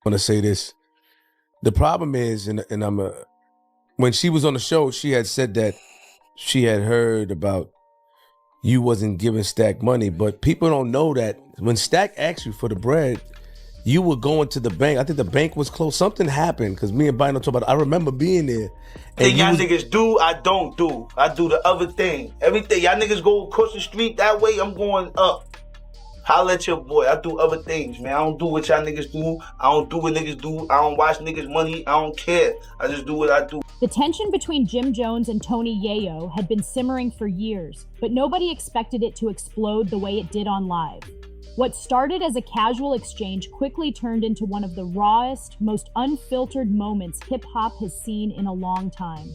want to say this. The problem is, and when she was on the show, she had said that she had heard about you wasn't giving Stack money, but people don't know that when Stack asked you for the bread, you were going to the bank. I think the bank was closed. Something happened because me and Bino talked about it. I remember being there. Thing y'all niggas do, I don't do. I do the other thing. Everything y'all niggas go across the street that way, I'm going up. Holla at your boy. I do other things, man. I don't do what y'all niggas do. I don't do what niggas do. I don't watch niggas' money. I don't care. I just do what I do. The tension between Jim Jones and Tony Yayo had been simmering for years, but nobody expected it to explode the way it did on Live. What started as a casual exchange quickly turned into one of the rawest, most unfiltered moments hip-hop has seen in a long time.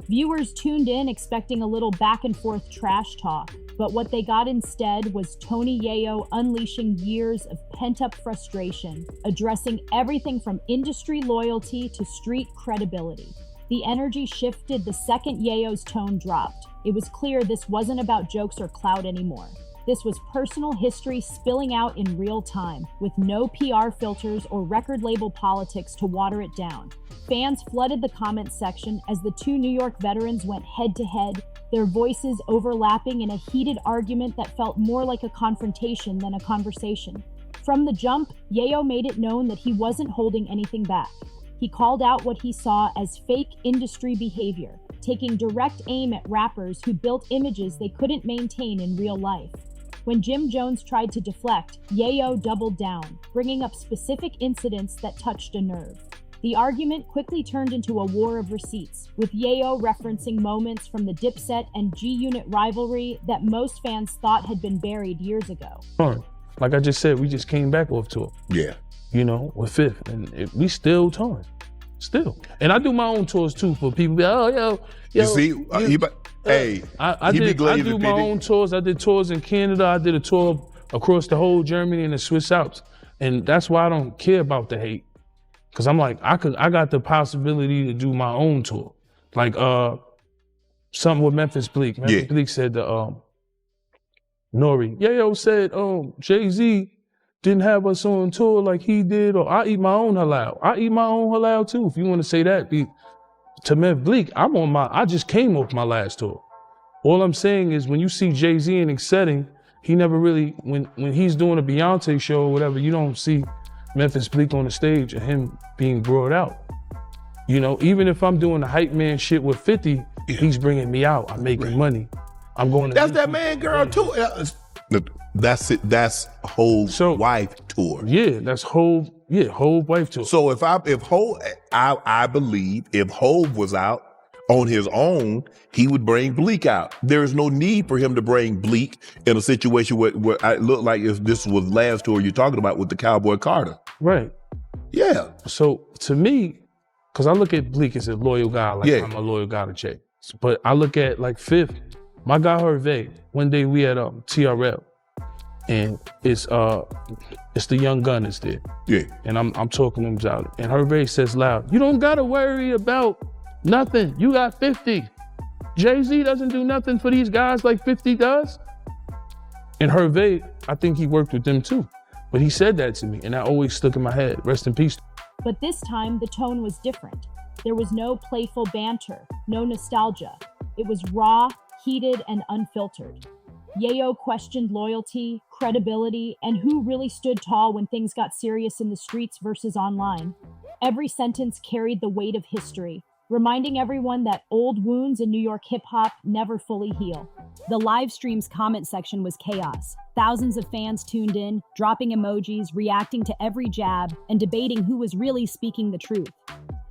Viewers tuned in expecting a little back-and-forth trash talk, but what they got instead was Tony Yayo unleashing years of pent-up frustration, addressing everything from industry loyalty to street credibility. The energy shifted the second Yayo's tone dropped. It was clear this wasn't about jokes or clout anymore. This was personal history spilling out in real time, with no PR filters or record label politics to water it down. Fans flooded the comment section as the two New York veterans went head-to-head, their voices overlapping in a heated argument that felt more like a confrontation than a conversation. From the jump, Yayo made it known that he wasn't holding anything back. He called out what he saw as fake industry behavior, taking direct aim at rappers who built images they couldn't maintain in real life. When Jim Jones tried to deflect, Yayo doubled down, bringing up specific incidents that touched a nerve. The argument quickly turned into a war of receipts, with Yayo referencing moments from the Dipset and G-Unit rivalry that most fans thought had been buried years ago. Like I just said, we just came back off tour. Yeah. You know, with Fifth, and we still touring. Still. And I do my own tours too for people. Oh, yo. You see, I do my own tours. I did tours in Canada. I did a tour across the whole Germany and the Swiss Alps. And that's why I don't care about the hate. Cause I'm like, I got the possibility to do my own tour. Like something with Memphis Bleak. Memphis Bleak said to Nori, Yayo said, Jay-Z didn't have us on tour like he did, or I eat my own halal. I eat my own halal too, if you want to say that. To Memphis Bleak, I just came off my last tour. All I'm saying is when you see Jay-Z in a setting, he never really, when he's doing a Beyonce show or whatever, you don't see Memphis Bleak on the stage and him being brought out. You know, even if I'm doing the hype man shit with 50, he's bringing me out. I'm making money. I'm going to. That's that man girl too. That's it. That's Hove's wife tour. Yeah, that's Hove wife tour. So I believe if Hove was out on his own, he would bring Bleak out. There is no need for him to bring Bleak in a situation where it looked like if this was last tour you're talking about with the Cowboy Carter. Right. Yeah. So to me, because I look at Bleak as a loyal guy, like I'm a loyal guy to Jay. But I look at like Fifth, my guy Hervé, one day we had TRL. And it's the young gun that's there. Yeah. And I'm talking to him about it. And Hervé says loud, you don't gotta worry about nothing. You got 50. Jay-Z doesn't do nothing for these guys like 50 does. And Hervé, I think he worked with them too. But he said that to me and that always stuck in my head. Rest in peace. But this time the tone was different. There was no playful banter, no nostalgia. It was raw, heated, and unfiltered. Yayo questioned loyalty, credibility, and who really stood tall when things got serious in the streets versus online. Every sentence carried the weight of history, reminding everyone that old wounds in New York hip-hop never fully heal. The live stream's comment section was chaos. Thousands of fans tuned in, dropping emojis, reacting to every jab, and debating who was really speaking the truth.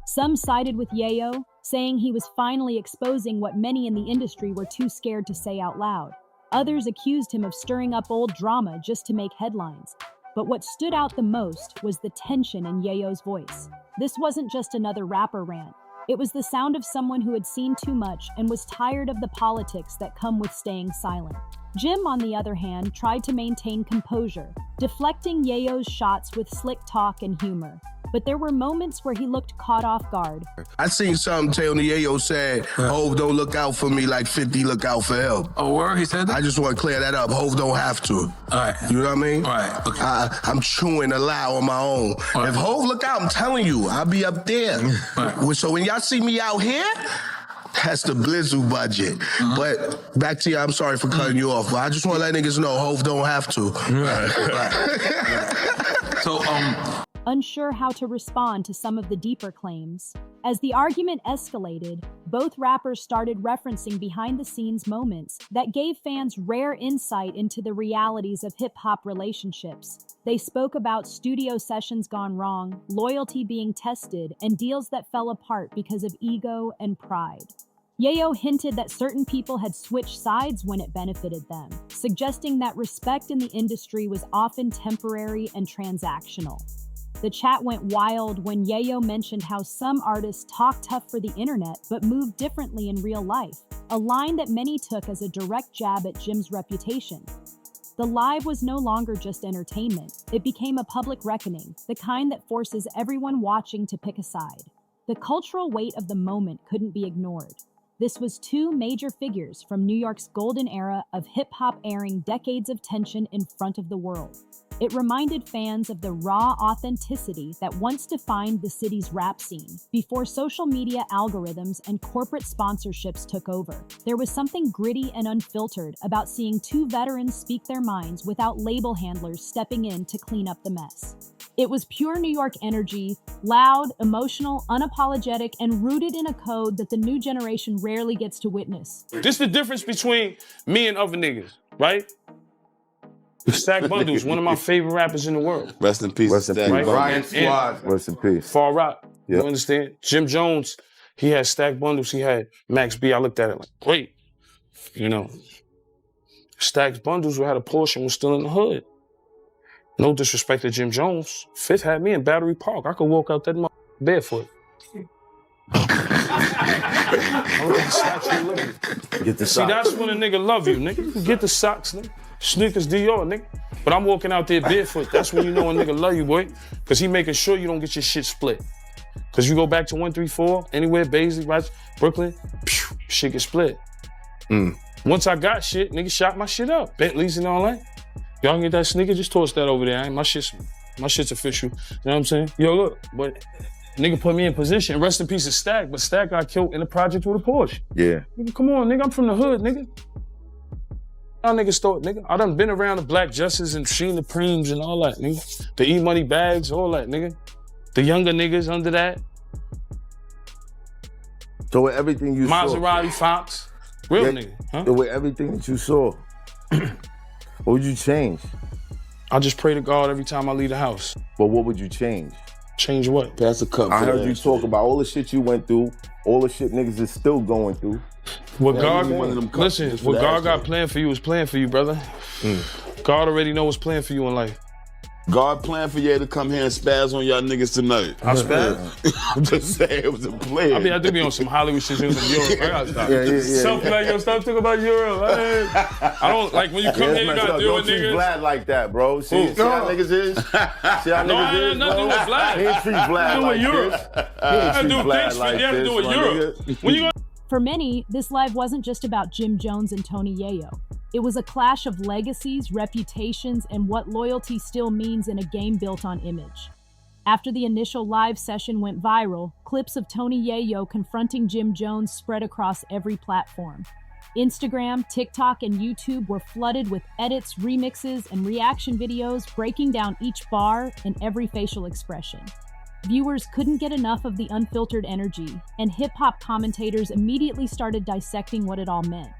Some sided with Yayo, saying he was finally exposing what many in the industry were too scared to say out loud. Others accused him of stirring up old drama just to make headlines. But what stood out the most was the tension in Yayo's voice. This wasn't just another rapper rant. It was the sound of someone who had seen too much and was tired of the politics that come with staying silent. Jim, on the other hand, tried to maintain composure, deflecting Yayo's shots with slick talk and humor. but there were moments where he looked caught off guard. I seen something Tony Yayo said, Hov don't look out for me like 50 look out for him. Oh, word? He said that? I just want to clear that up. Hov don't have to. All right. You know what I mean? All right. Okay. I'm chewing a lie on my own. Right. If Hov look out, I'm telling you, I'll be up there. Right. So when y'all see me out here, that's the Blizzle budget. But back to you, I'm sorry for cutting you off, but I just want to let niggas know Hov don't have to. Right. So, Unsure how to respond to some of the deeper claims. As the argument escalated, both rappers started referencing behind-the-scenes moments that gave fans rare insight into the realities of hip-hop relationships. They spoke about studio sessions gone wrong, loyalty being tested, and deals that fell apart because of ego and pride. Yayo hinted that certain people had switched sides when it benefited them, suggesting that respect in the industry was often temporary and transactional. The chat went wild when Yayo mentioned how some artists talk tough for the internet but move differently in real life, a line that many took as a direct jab at Jim's reputation. The live was no longer just entertainment, it became a public reckoning, the kind that forces everyone watching to pick a side. The cultural weight of the moment couldn't be ignored. This was two major figures from New York's golden era of hip-hop airing decades of tension in front of the world. It reminded fans of the raw authenticity that once defined the city's rap scene, before social media algorithms and corporate sponsorships took over. There was something gritty and unfiltered about seeing two veterans speak their minds without label handlers stepping in to clean up the mess. It was pure New York energy, loud, emotional, unapologetic, and rooted in a code that the new generation rarely gets to witness. This is the difference between me and other niggas, right? Stack Bundles, one of my favorite rappers in the world. Rest in peace. Rest in peace. Right? Riot Squad. Rest in peace. Far Rock. Yep. You understand? Jim Jones, he had Stack Bundles, he had Max B. I looked at it like, wait, you know. Stack's Bundles had a portion was still in the hood. No disrespect to Jim Jones. Fifth had me in Battery Park. I could walk out that barefoot. Get the socks. See, that's when a nigga love you, nigga. You get the socks, nigga. Sneakers Dior, nigga. But I'm walking out there barefoot. That's when you know a nigga love you, boy. Because he making sure you don't get your shit split. Because you go back to 134, anywhere, Baisley, right, Brooklyn, pew, shit get split. Once I got shit, nigga shot my shit up. Bentleys and all that. Y'all can get that sneaker, just toss that over there. My shit's official. You know what I'm saying? Yo, look, but nigga put me in position. Rest in peace of Stack, but Stack got killed in the project with a Porsche. Yeah. Nigga, come on, nigga, I'm from the hood, nigga. Y'all niggas thought, nigga. I done been around the Black Justice and seen the Preems and all that, nigga. The E-Money bags, all that, nigga. The younger niggas under that. So with everything you Maserati Fox. Real nigga, huh? So with everything that you saw, what would you change? I just pray to God every time I leave the house. But what would you change? Change what? Pass the cup. I heard you talk about all the shit you went through, all the shit niggas is still going through. What God, listen, what God got planned for you is planned for you, brother. God already knows what's planned for you in life. God planned for you to come here and spaz on y'all niggas tonight. I spaz? I'm just saying, it was a plan. I mean, I do be on some Hollywood shit in Europe. I gotta stop. Yeah. Something like, yo, stop talking about Europe. I don't, like, when you come here, you gotta deal with niggas. Don't treat Vlad like that, bro. See how niggas is? See how no, niggas is, nothing with Vlad. He ain't treat Vlad like this. He ain't treat Vlad like this, have to do with Europe. When you go For many, this live wasn't just about Jim Jones and Tony Yayo. It was a clash of legacies, reputations, and what loyalty still means in a game built on image. After the initial live session went viral, clips of Tony Yayo confronting Jim Jones spread across every platform. Instagram, TikTok, and YouTube were flooded with edits, remixes, and reaction videos breaking down each bar and every facial expression. Viewers couldn't get enough of the unfiltered energy, and hip-hop commentators immediately started dissecting what it all meant.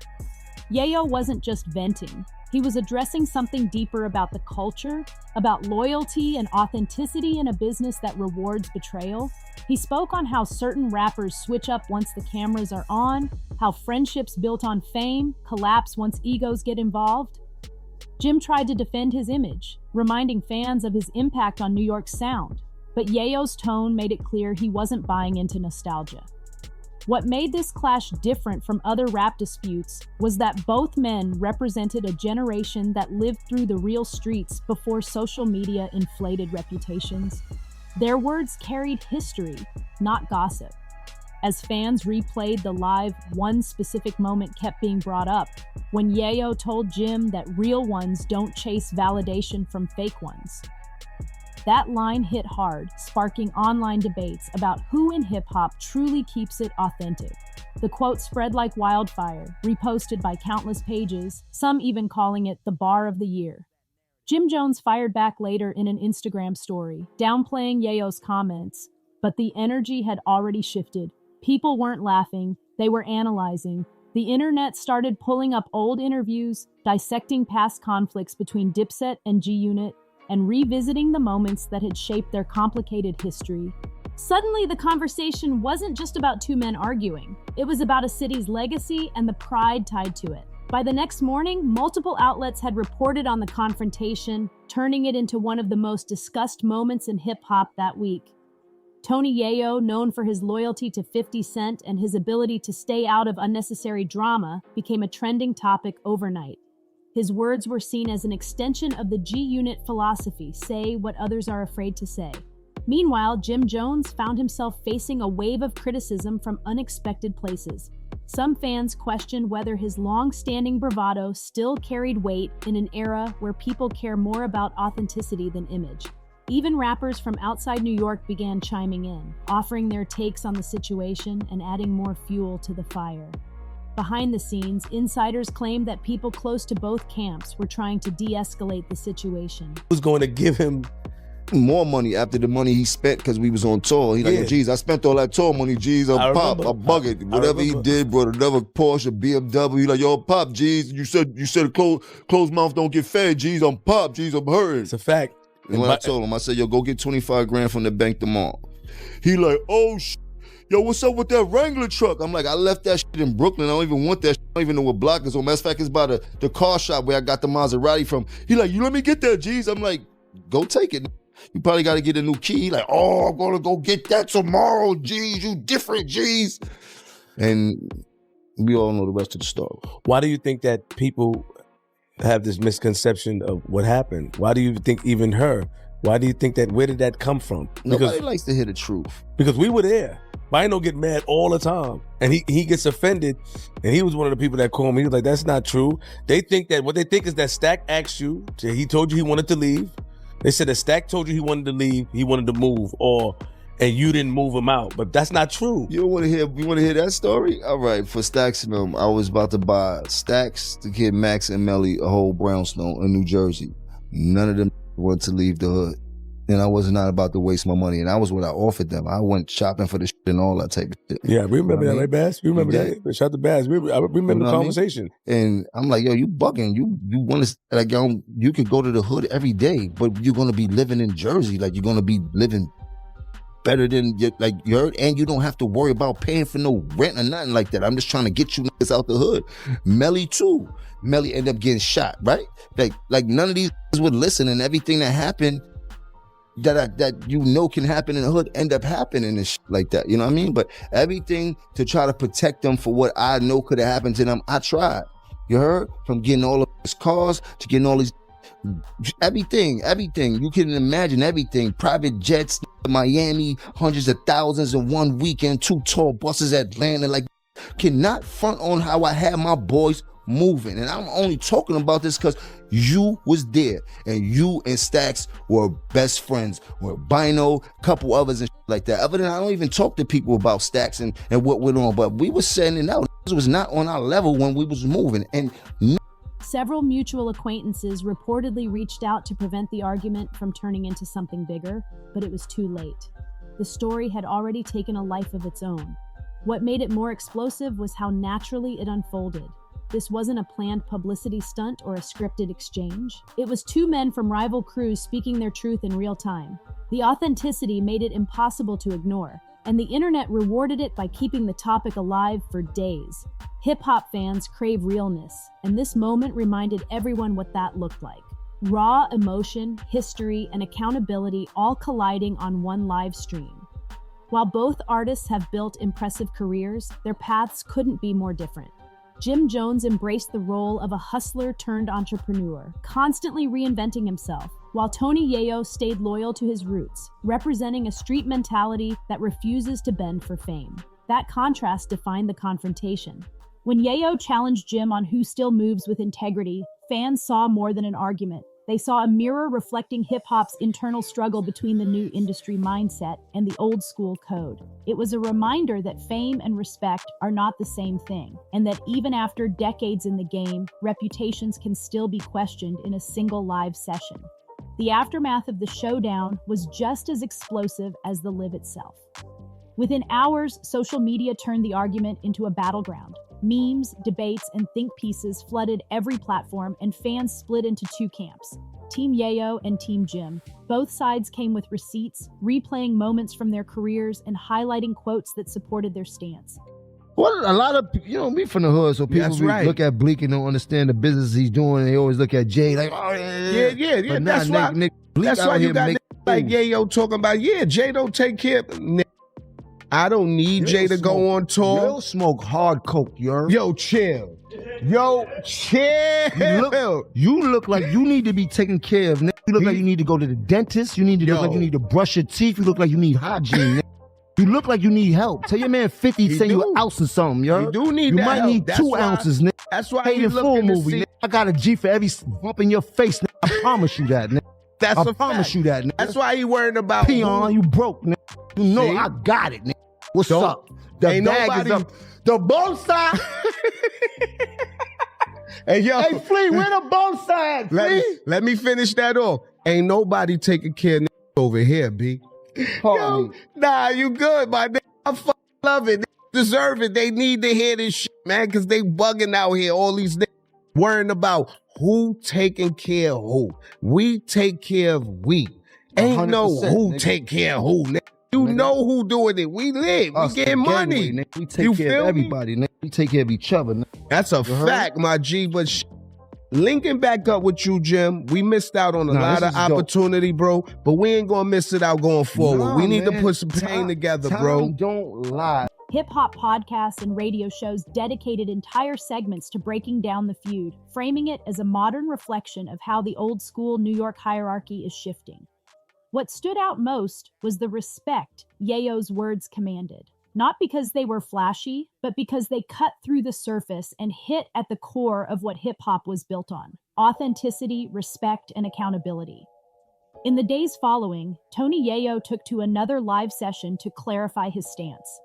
Yayo wasn't just venting. He was addressing something deeper about the culture, about loyalty and authenticity in a business that rewards betrayal. He spoke on how certain rappers switch up once the cameras are on, how friendships built on fame collapse once egos get involved. Jim tried to defend his image, reminding fans of his impact on New York's sound. But Yayo's tone made it clear he wasn't buying into nostalgia. What made this clash different from other rap disputes was that both men represented a generation that lived through the real streets before social media inflated reputations. Their words carried history, not gossip. As fans replayed the live, one specific moment kept being brought up when Yayo told Jim that real ones don't chase validation from fake ones. That line hit hard, sparking online debates about who in hip-hop truly keeps it authentic. The quote spread like wildfire, reposted by countless pages, some even calling it the bar of the year. Jim Jones fired back later in an Instagram story, downplaying Yayo's comments, but the energy had already shifted. People weren't laughing, they were analyzing. The internet started pulling up old interviews, dissecting past conflicts between Dipset and G-Unit, and revisiting the moments that had shaped their complicated history. Suddenly, the conversation wasn't just about two men arguing. It was about a city's legacy and the pride tied to it. By the next morning, multiple outlets had reported on the confrontation, turning it into one of the most discussed moments in hip-hop that week. Tony Yayo, known for his loyalty to 50 Cent and his ability to stay out of unnecessary drama, became a trending topic overnight. His words were seen as an extension of the G-Unit philosophy, say what others are afraid to say. Meanwhile, Jim Jones found himself facing a wave of criticism from unexpected places. Some fans questioned whether his long-standing bravado still carried weight in an era where people care more about authenticity than image. Even rappers from outside New York began chiming in, offering their takes on the situation and adding more fuel to the fire. Behind the scenes, insiders claimed that people close to both camps were trying to de-escalate the situation. Was going to give him more money after the money he spent because we was on tour. He like, geez, I spent all that tour money, geez, on Pop, a bucket. Whatever he did, brought another Porsche, BMW. He like, yo, Pop, geez, you said closed mouth don't get fed, geez, I'm Pop, geez, I'm hurting. It's a fact. And when I told him, I said, yo, go get 25 grand from the bank tomorrow. He like, oh, yo, what's up with that Wrangler truck? I'm like, I left that shit in Brooklyn. I don't even want that shit. I don't even know what block it's on. Matter of fact, it's by the car shop where I got the Maserati from. He like, you let me get that, geez. I'm like, go take it. You probably got to get a new key. He like, oh, I'm going to go get that tomorrow, geez. You different, geez. And we all know the rest of the story. Why do you think that people have this misconception of what happened? Why do you think even her? Why do you think that? Where did that come from? Nobody likes to hear the truth. Because we were there. Bino get mad all the time. And he gets offended. And he was one of the people that called me. He was like, that's not true. They think that, what they think is that Stack asked you, he told you he wanted to leave. They said that Stack told you he wanted to leave, he wanted to move, and you didn't move him out. But that's not true. You want to hear that story? All right, for Stacks and them, I was about to buy Stacks, the kid Max and Melly, a whole brownstone in New Jersey. None of them wanted to leave the hood. And I was not about to waste my money. And that was what I offered them. I went shopping for the shit and all that type of shit. Yeah, we remember that, right, Bass? We remember that. Shout out to Bass. I remember the conversation. And I'm like, yo, you bugging. You want to, like, you could go to the hood every day, but you're going to be living in Jersey. Like, you're going to be living better than, like, you heard? And you don't have to worry about paying for no rent or nothing like that. I'm just trying to get you niggas out the hood. Melly, too. Melly ended up getting shot, right? Like none of these would listen, and everything that happened that you know can happen in the hood end up happening and shit like that. You know what I mean? But everything to try to protect them for what I know could have happened to them, I tried. You heard? From getting all of these cars to getting all these everything. You can imagine everything. Private jets, Miami, hundreds of thousands in one weekend, 2 tour buses at Atlanta. Like, cannot front on how I had my boys moving. And I'm only talking about this because you was there and you and Stacks were best friends, were Bino, a couple others and like that. Other than I don't even talk to people about Stacks and what went on, but we was sending out. It was not on our level when we was moving. And several mutual acquaintances reportedly reached out to prevent the argument from turning into something bigger, but it was too late. The story had already taken a life of its own. What made it more explosive was how naturally it unfolded. This wasn't a planned publicity stunt or a scripted exchange. It was 2 men from rival crews speaking their truth in real time. The authenticity made it impossible to ignore, and the internet rewarded it by keeping the topic alive for days. Hip-hop fans crave realness, and this moment reminded everyone what that looked like. Raw emotion, history, and accountability all colliding on one live stream. While both artists have built impressive careers, their paths couldn't be more different. Jim Jones embraced the role of a hustler turned entrepreneur, constantly reinventing himself, while Tony Yayo stayed loyal to his roots, representing a street mentality that refuses to bend for fame. That contrast defined the confrontation. When Yayo challenged Jim on who still moves with integrity, fans saw more than an argument. They saw a mirror reflecting hip-hop's internal struggle between the new industry mindset and the old-school code. It was a reminder that fame and respect are not the same thing, and that even after decades in the game, reputations can still be questioned in a single live session. The aftermath of the showdown was just as explosive as the live itself. Within hours, social media turned the argument into a battleground. Memes, debates, and think pieces flooded every platform, and fans split into two camps, Team Yayo and Team Jim. Both sides came with receipts, replaying moments from their careers and highlighting quotes that supported their stance. Well, a lot of, me from the hood, so people look at Bleak and don't understand the business he's doing. They always look at Jay like, oh, yeah. But that's why you got like Yayo talking about, Jay don't take care of. I don't need Jay to go on tour. You'll smoke hard coke, Yo, chill. You look like you need to be taken care of. You look like you need to go to the dentist. You need to look like you need to brush your teeth. You look like you need hygiene. You look like you need help. Tell your man 50 send you an ounce or something, You do need You that might help. need 2 ounces, nigga. That's why Paid you in full looking to movie. see. Nigga. I got a G for every bump in your face, nigga. I promise you that, nigga. That's I a promise fact. you that, nigga. That's why he worrying about Peon, you broke, nigga. You know See? I got it, nigga. What's up? The Ain't bag nobody- is up. The both side. Hey, yo. Hey, Flea, where the both sides, Flea? Let me finish that off. Ain't nobody taking care of over here, B. Yo, nah, you good, my nigga. I fucking love it. They deserve it. They need to hear this shit, man, because they bugging out here. All these niggas worrying about who taking care of who. We take care of we. Ain't no who nigga. take care of who, nigga. You know who doing it. We live. Us, we getting the money. gangway, nigga. We take You care feel of me? everybody, nigga. We take care of each other, nigga. That's a You heard? fact, my G. But linking back up with you, Jim, we missed out on a lot of opportunity, bro. But we ain't gonna miss it out going forward. Nah, we need to man. put some pain together, Time bro. Don't lie. Hip-hop podcasts and radio shows dedicated entire segments to breaking down the feud, framing it as a modern reflection of how the old-school New York hierarchy is shifting. What stood out most was the respect Yayo's words commanded. Not because they were flashy, but because they cut through the surface and hit at the core of what hip-hop was built on: authenticity, respect, and accountability. In the days following, Tony Yayo took to another live session to clarify his stance.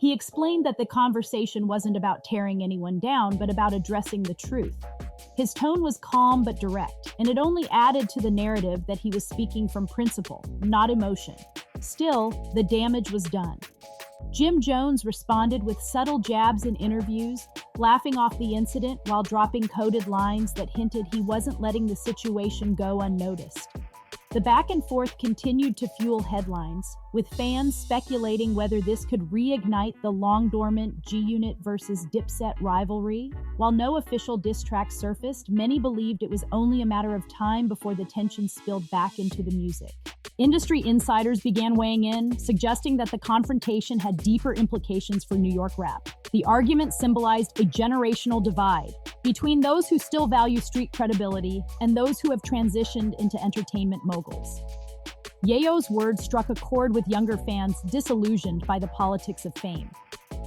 He explained that the conversation wasn't about tearing anyone down, but about addressing the truth. His tone was calm but direct, and it only added to the narrative that he was speaking from principle, not emotion. Still, the damage was done. Jim Jones responded with subtle jabs in interviews, laughing off the incident while dropping coded lines that hinted he wasn't letting the situation go unnoticed. The back and forth continued to fuel headlines, with fans speculating whether this could reignite the long-dormant G-Unit versus Dipset rivalry. While no official diss track surfaced, many believed it was only a matter of time before the tension spilled back into the music. Industry insiders began weighing in, suggesting that the confrontation had deeper implications for New York rap. The argument symbolized a generational divide between those who still value street credibility and those who have transitioned into entertainment moguls. Yayo's words struck a chord with younger fans disillusioned by the politics of fame,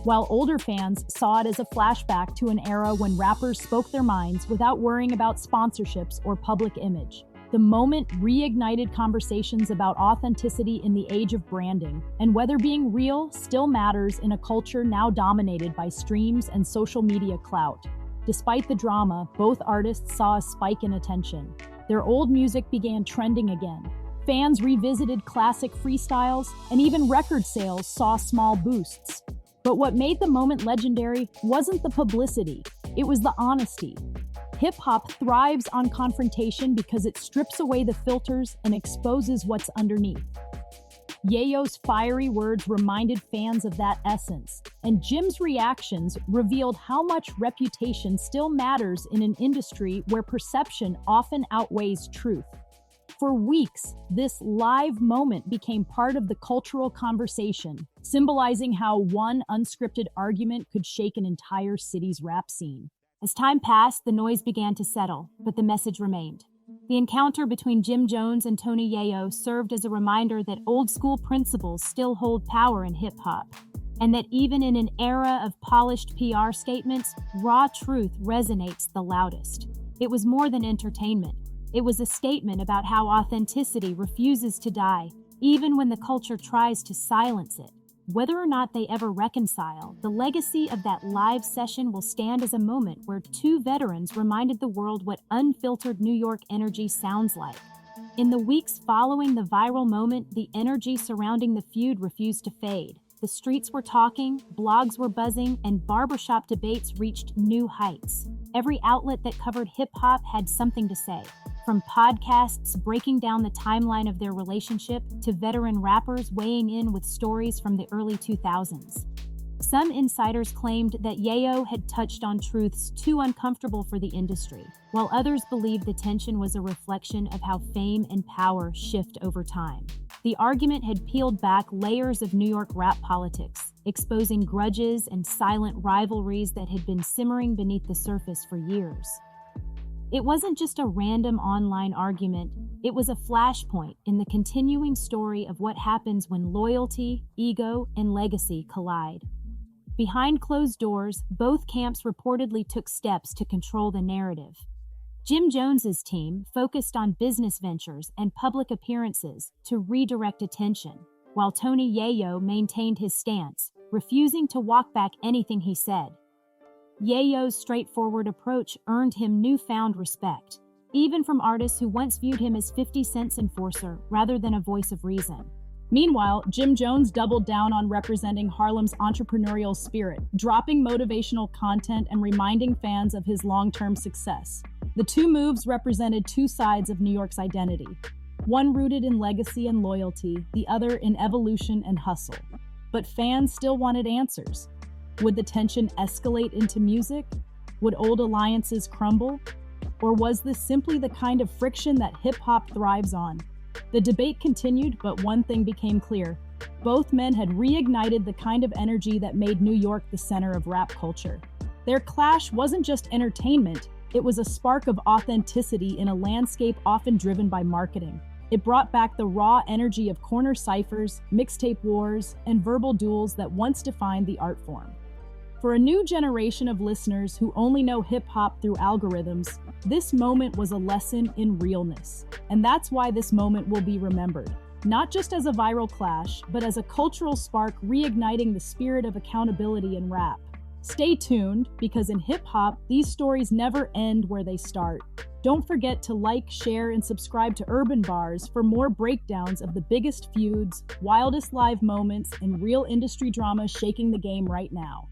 while older fans saw it as a flashback to an era when rappers spoke their minds without worrying about sponsorships or public image. The moment reignited conversations about authenticity in the age of branding and whether being real still matters in a culture now dominated by streams and social media clout. Despite the drama, both artists saw a spike in attention. Their old music began trending again. Fans revisited classic freestyles, and even record sales saw small boosts. But what made the moment legendary wasn't the publicity, it was the honesty. Hip-hop thrives on confrontation because it strips away the filters and exposes what's underneath. Yayo's fiery words reminded fans of that essence, and Jim's reactions revealed how much reputation still matters in an industry where perception often outweighs truth. For weeks, this live moment became part of the cultural conversation, symbolizing how one unscripted argument could shake an entire city's rap scene. As time passed, the noise began to settle, but the message remained. The encounter between Jim Jones and Tony Yayo served as a reminder that old-school principles still hold power in hip-hop, and that even in an era of polished PR statements, raw truth resonates the loudest. It was more than entertainment. It was a statement about how authenticity refuses to die, even when the culture tries to silence it. Whether or not they ever reconcile, the legacy of that live session will stand as a moment where two veterans reminded the world what unfiltered New York energy sounds like. In the weeks following the viral moment, the energy surrounding the feud refused to fade. The streets were talking, blogs were buzzing, and barbershop debates reached new heights. Every outlet that covered hip-hop had something to say. From podcasts breaking down the timeline of their relationship to veteran rappers weighing in with stories from the early 2000s. Some insiders claimed that Yayo had touched on truths too uncomfortable for the industry, while others believed the tension was a reflection of how fame and power shift over time. The argument had peeled back layers of New York rap politics, exposing grudges and silent rivalries that had been simmering beneath the surface for years. It wasn't just a random online argument, it was a flashpoint in the continuing story of what happens when loyalty, ego, and legacy collide. Behind closed doors, both camps reportedly took steps to control the narrative. Jim Jones's team focused on business ventures and public appearances to redirect attention, while Tony Yayo maintained his stance, refusing to walk back anything he said. Yayo's straightforward approach earned him newfound respect, even from artists who once viewed him as 50 Cent's enforcer rather than a voice of reason. Meanwhile, Jim Jones doubled down on representing Harlem's entrepreneurial spirit, dropping motivational content and reminding fans of his long-term success. The two moves represented two sides of New York's identity, one rooted in legacy and loyalty, the other in evolution and hustle. But fans still wanted answers. Would the tension escalate into music? Would old alliances crumble? Or was this simply the kind of friction that hip-hop thrives on? The debate continued, but one thing became clear. Both men had reignited the kind of energy that made New York the center of rap culture. Their clash wasn't just entertainment, it was a spark of authenticity in a landscape often driven by marketing. It brought back the raw energy of corner ciphers, mixtape wars, and verbal duels that once defined the art form. For a new generation of listeners who only know hip-hop through algorithms, this moment was a lesson in realness. And that's why this moment will be remembered, not just as a viral clash, but as a cultural spark reigniting the spirit of accountability in rap. Stay tuned, because in hip-hop, these stories never end where they start. Don't forget to like, share, and subscribe to Urban Bars for more breakdowns of the biggest feuds, wildest live moments, and real industry drama shaking the game right now.